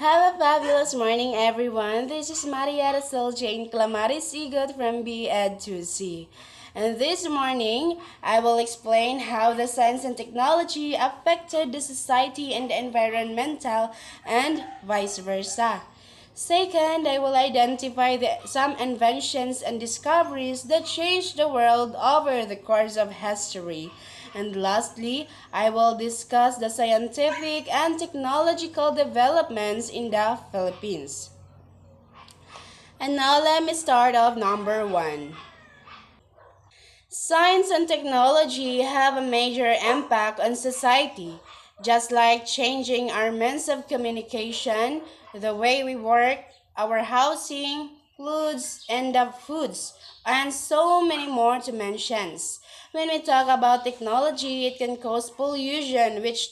Have a fabulous morning, everyone. This is Marietta Sol Jane Clamaris Sigot from B-Ed2C. And this morning, I will explain how the science and technology affected the society and the environmental and vice versa. Second, I will identify some inventions and discoveries that changed the world over the course of history. And lastly, I will discuss the scientific and technological developments in the Philippines. And now let me start off number one. Science and technology have a major impact on society, just like changing our means of communication, the way we work, our housing, clothes, and the foods, and so many more to mention. When we talk about technology, it can cause pollution, which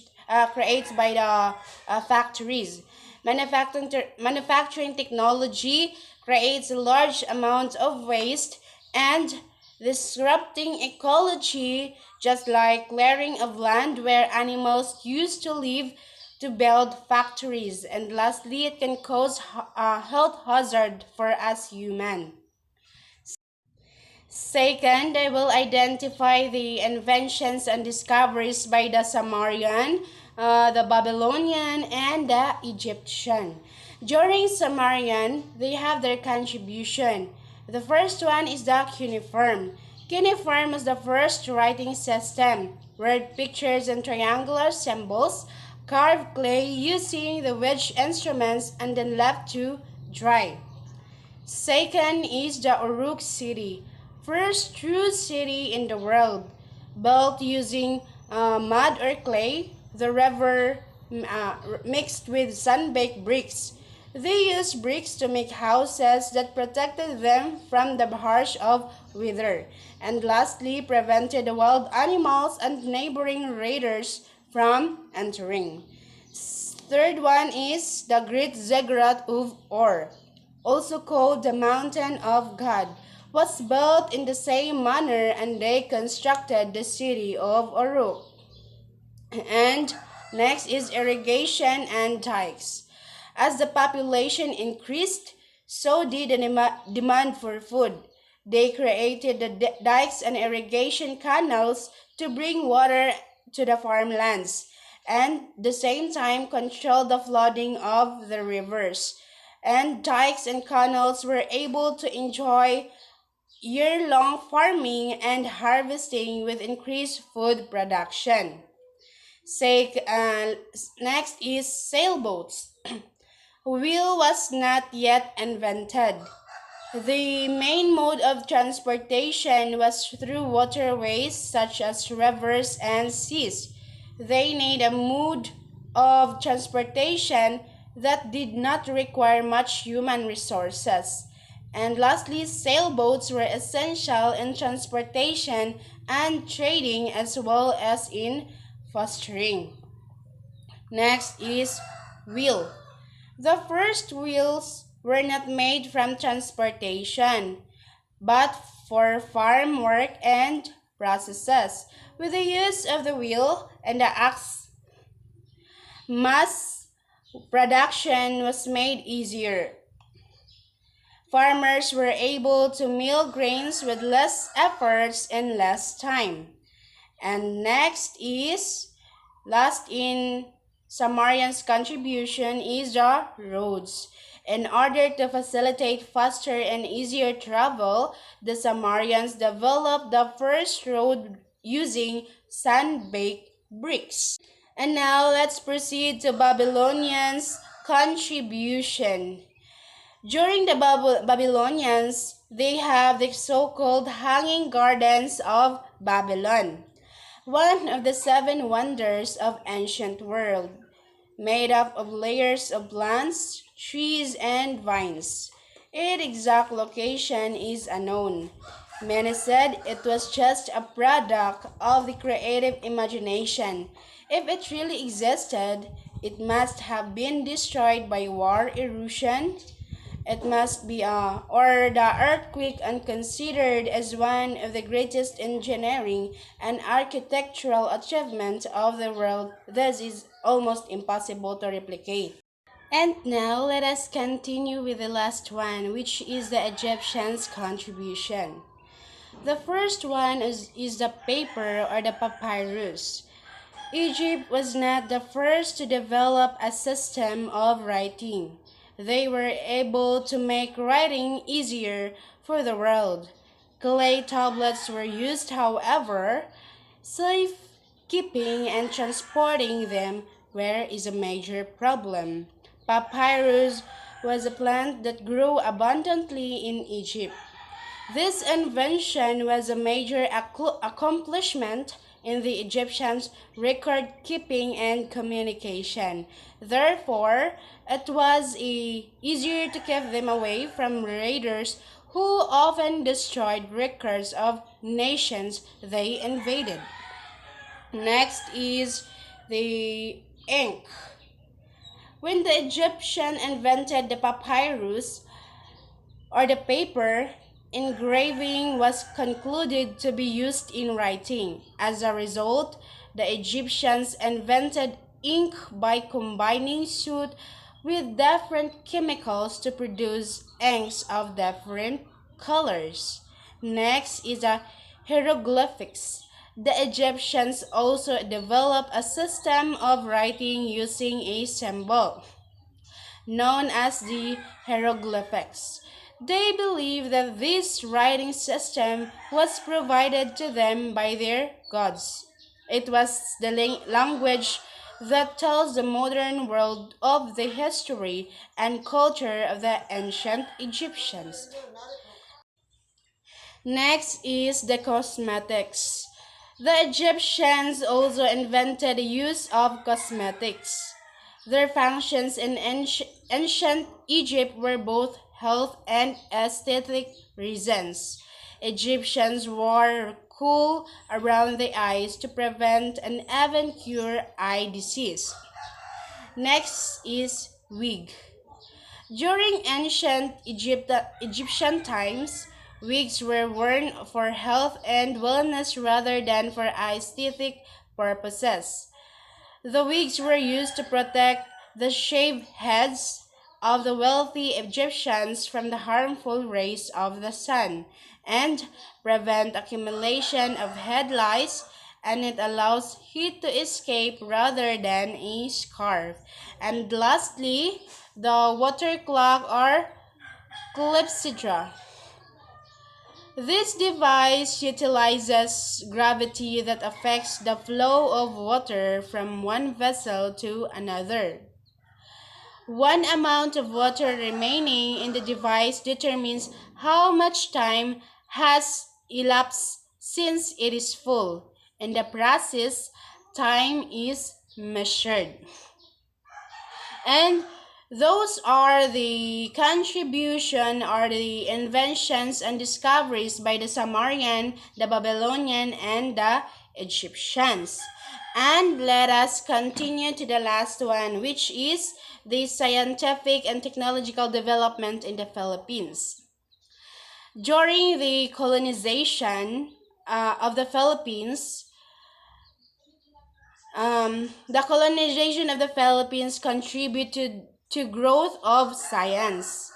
creates by the factories. Manufacturing technology creates a large amount of waste and disrupting ecology, just like clearing of land where animals used to live to build factories. And lastly, it can cause a health hazard for us humans. Second, I will identify the inventions and discoveries by the Sumerian, the Babylonian, and the Egyptian. During Sumerian, they have their contribution. The first one is the cuneiform. Cuneiform was the first writing system, word pictures and triangular symbols, carved clay using the wedge instruments and then left to dry. Second is the Uruk city, first true city in the world, built using mud or clay, the river mixed with sun-baked bricks. They used bricks to make houses that protected them from the harsh of weather, and lastly prevented the wild animals and neighboring raiders from entering. Third one is the Great Ziggurat of Or, also called the Mountain of God, was built in the same manner, and they constructed the city of Uruk. And next is irrigation and dikes. As the population increased, so did the demand for food. They created the dikes and irrigation canals to bring water to the farmlands, and at the same time control the flooding of the rivers. And dikes and canals were able to enjoy year-long farming and harvesting with increased food production. Say, next is sailboats. Wheel was not yet invented. The main mode of transportation was through waterways such as rivers and seas. They need a mode of transportation that did not require much human resources. And lastly, sailboats were essential in transportation and trading as well as in fostering. Next is wheel. The first wheels were not made from transportation, but for farm work and processes. With the use of the wheel and the axe, mass production was made easier. Farmers were able to mill grains with less efforts and less time. And next is, last in Sumerian's contribution is the roads. In order to facilitate faster and easier travel, the Sumerians developed the first road using sun-baked bricks. And now let's proceed to Babylonians' contribution. During the Babylonians, they have the so-called Hanging Gardens of Babylon, one of the seven wonders of ancient world, made up of layers of plants, trees, and vines. Its exact location is unknown. Many said it was just a product of the creative imagination. If it really existed, it must have been destroyed by war, erosion, it must be or the earthquake, and considered as one of the greatest engineering and architectural achievements of the world. This is almost impossible to replicate. And now let us continue with the last one, which is the Egyptians' contribution. The first one is the paper or the papyrus. Egypt was not the first to develop a system of writing. They were able to make writing easier for the world. Clay tablets were used, however, safekeeping and transporting them where is a major problem. Papyrus was a plant that grew abundantly in Egypt. This invention was a major accomplishment in the Egyptians' record keeping and communication. Therefore, it was easier to keep them away from raiders who often destroyed records of nations they invaded. Next is the ink. When the Egyptian invented the papyrus, or the paper, engraving was concluded to be used in writing. As a result, the Egyptians invented ink by combining soot with different chemicals to produce inks of different colors. Next is the hieroglyphics. The Egyptians also developed a system of writing using a symbol known as the hieroglyphics. They believe that this writing system was provided to them by their gods. It was the language that tells the modern world of the history and culture of the ancient Egyptians. Next is the cosmetics. The Egyptians also invented the use of cosmetics. Their functions in ancient Egypt were both health and aesthetic reasons. Egyptians wore kohl around the eyes to prevent and even cure eye disease. Next is wig. During ancient Egyptian times, wigs were worn for health and wellness rather than for aesthetic purposes. The wigs were used to protect the shaved heads of the wealthy Egyptians from the harmful rays of the sun and prevent accumulation of head lice, and it allows heat to escape rather than a scarf. And lastly, the water clock or clepsydra. This device utilizes gravity that affects the flow of water from one vessel to another. One amount of water remaining in the device determines how much time has elapsed since it is full. In the process, time is measured. And those are the contribution or the inventions and discoveries by the Sumerian, the Babylonian, and the Egyptians. And let us continue to the last one, which is the scientific and technological development in the Philippines. During the colonization of the Philippines, the colonization of the Philippines contributed to growth of science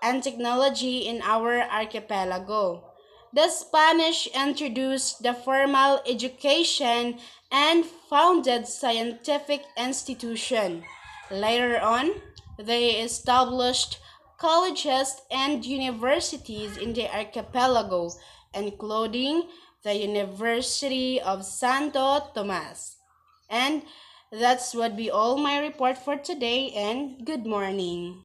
and technology in our archipelago. The Spanish introduced the formal education and founded scientific institution. Later on, they established colleges and universities in the archipelago, including the University of Santo Tomas. And that's would be all my report for today, and good morning.